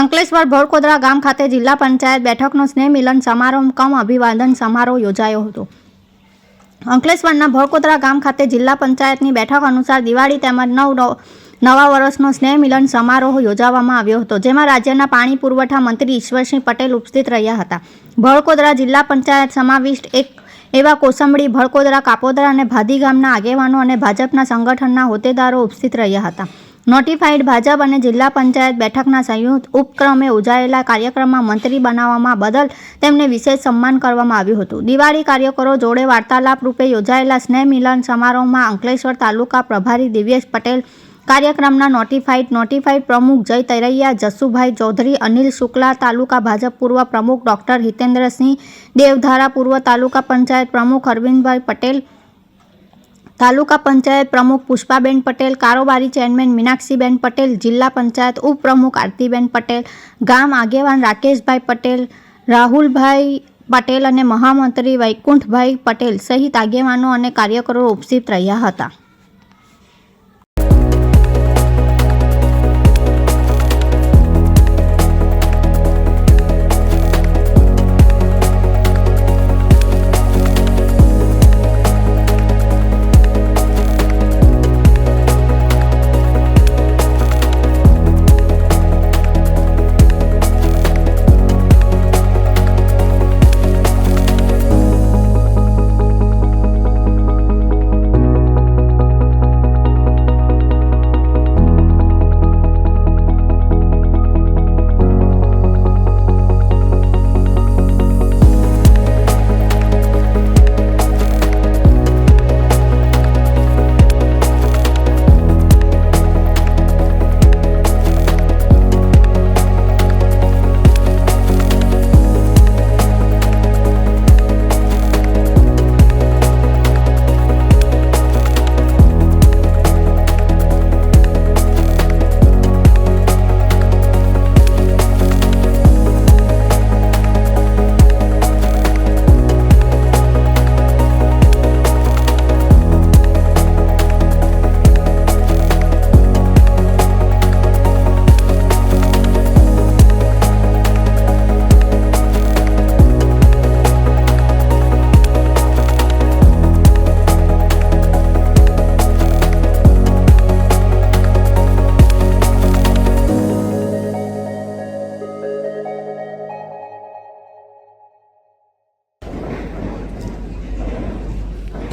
અંકલેશ્વર ભોળકોદરા ગામ ખાતે જિલ્લા પંચાયત બેઠકનો સ્નેહ મિલન સમારોહ કમ અભિવાદન સમારોહ યોજાયો હતો। અંકલેશ્વરના ભોળકોદરા ગામ ખાતે જિલ્લા પંચાયતની બેઠક અનુસાર દિવાળી તેમજ નવા વર્ષનો સ્નેહ મિલન સમારોહ યોજવામાં આવ્યો હતો, જેમાં રાજ્યના પાણી પુરવઠા મંત્રી ઈશ્વરસિંહ પટેલ ઉપસ્થિત રહ્યા હતા। ભોળકોદરા જિલ્લા પંચાયત સમાવિષ્ટ એવા કોસંબડી, ભોળકોદરા, કાપોદરા અને ભાદી ગામના આગેવાનો અને ભાજપના સંગઠનના હોદ્દેદારો ઉપસ્થિત રહ્યા હતા। નોટિફાઈડ ભાજપ અને જિલ્લા પંચાયત બેઠકના સંયુક્ત ઉપક્રમે યોજાયેલા કાર્યક્રમમાં મંત્રી બનાવવામાં બદલ તેમને વિશેષ સન્માન કરવામાં આવ્યું હતું। દિવાળી કાર્યકરો જોડે વાર્તાલાપ રૂપે યોજાયેલા સ્નેહ મિલન સમારોહમાં અંકલેશ્વર તાલુકા પ્રભારી દિવ્યેશ પટેલ, કાર્યક્રમના નોટિફાઈડ પ્રમુખ જય તરૈયા, જસુભાઈ ચૌધરી, અનિલ શુક્લા, તાલુકા ભાજપ પૂર્વ પ્રમુખ ડોક્ટર હિતેન્દ્રસિંહ દેવધારા, પૂર્વ તાલુકા પંચાયત પ્રમુખ અરવિંદભાઈ પટેલ, તાલુકા પંચાયત પ્રમુખ પુષ્પાબેન પટેલ, કારોબારી ચેરમેન મીનાક્ષીબેન પટેલ, જિલ્લા પંચાયત ઉપપ્રમુખ આરતીબેન પટેલ, ગામ આગેવાન રાકેશભાઈ પટેલ, રાહુલભાઈ પટેલ અને મહામંત્રી વૈકુંઠભાઈ પટેલ સહિત આગેવાનો અને કાર્યકરો ઉપસ્થિત રહ્યા હતા।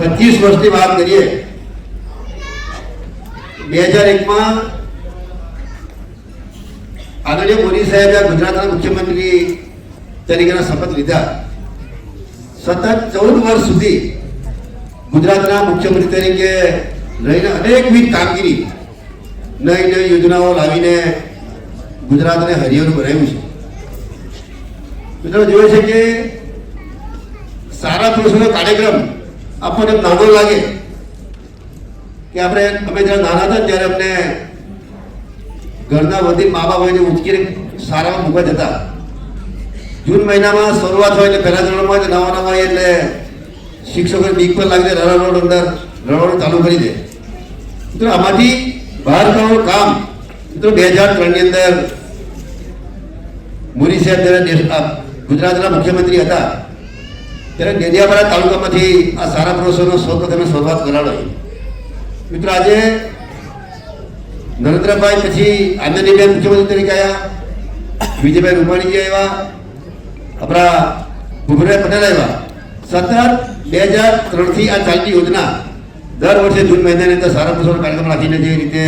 पच्चीस वर्ष की बात करिए 2001 में आदरणीय मोदी साहेब गुजरात मुख्यमंत्री तरीके शपथ लीधा। सतत 14 वर्ष सुधी गुजरात मुख्यमंत्री तरीके रहीने अनेकविध कामगीरी नई नई योजनाओं लावीने गुजरात ने हरियाणु बनाव्યું છે। મિત્રો જોવે છે કે સારા પુરુષોનો કાર્યક્રમ આપણને નાનો લાગે કે અમે જ્યારે નાના હતા ત્યારે અમને ઘરના વડીલ મા બાપ હોય ઉંચકીને શાળામાં મૂકવા જતા। જૂન મહિનામાં શરૂઆત હોય એટલે પહેલા ધોરણમાં હોય નવા નવા હોય એટલે શિક્ષકોને બીક પર લાગી દે, રડવાનું અંદર રડવાનું ચાલુ કરી દે। મિત્રો આમાંથી બહાર કાઢવાનું કામ મિત્રો 2003 ની અંદર મોદી સાહેબ જ્યારે ગુજરાતના મુખ્યમંત્રી હતા ત્યારે ડેડિયાપાડા તાલુકામાંથી આ સારા પુરુષોનો સૌપ્રથમ શરૂઆત કરાવી। મિત્રો આજે નરેન્દ્રભાઈ પછી આનંદીબેન મુખ્યમંત્રી તરીકે આવ્યા, વિજયભાઈ રૂપાણીજી આવ્યા, આપણા ભૂપેન્દ્રભાઈ પટેલ આવ્યા। સતત 2003 થી આ ચાલતી યોજના દર વર્ષે જૂન મહિનાની અંદર સારા પુરુષોનો કાર્યક્રમ રાખીને જે રીતે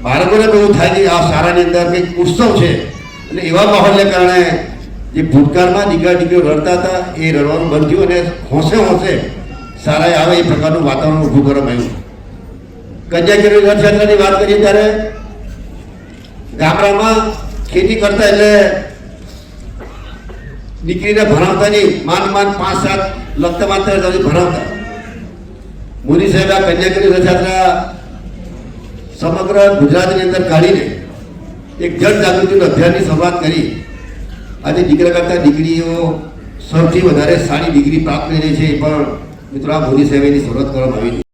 બાળકોને બહુ થાય છે આ શાળાની અંદર કંઈક ઉત્સવ છે અને એવા માહોલને કારણે જે ભૂતકાળમાં દીકરીઓ રડતા હતા એ રડવાનું બંધ થયું અને હોંશે હોંશે સારાએ આવે એ પ્રકારનું વાતાવરણ ઊભું કરવામાં આવ્યું। કન્યાકેરી રથયાત્રાની વાત કરીએ ત્યારે ગામડામાં ખેતી કરતા એટલે દીકરીને ભણાવતા નહીં, માંડ 5-7 લખતા વાંચતા ભણાવતા। મોદી સાહેબ આ કન્યાકેરી રથયાત્રા સમગ્ર ગુજરાતની અંદર કાઢીને એક જન જાગૃતિનું અભિયાનની શરૂઆત કરી। આજે દીકરા કરતા દીકરીઓ સૌથી વધારે સારી ડિગ્રી પ્રાપ્ત કરી રહી છે, એ પણ મિત્રો આ મોદી સાહેબની શરૂઆત કરવામાં આવી।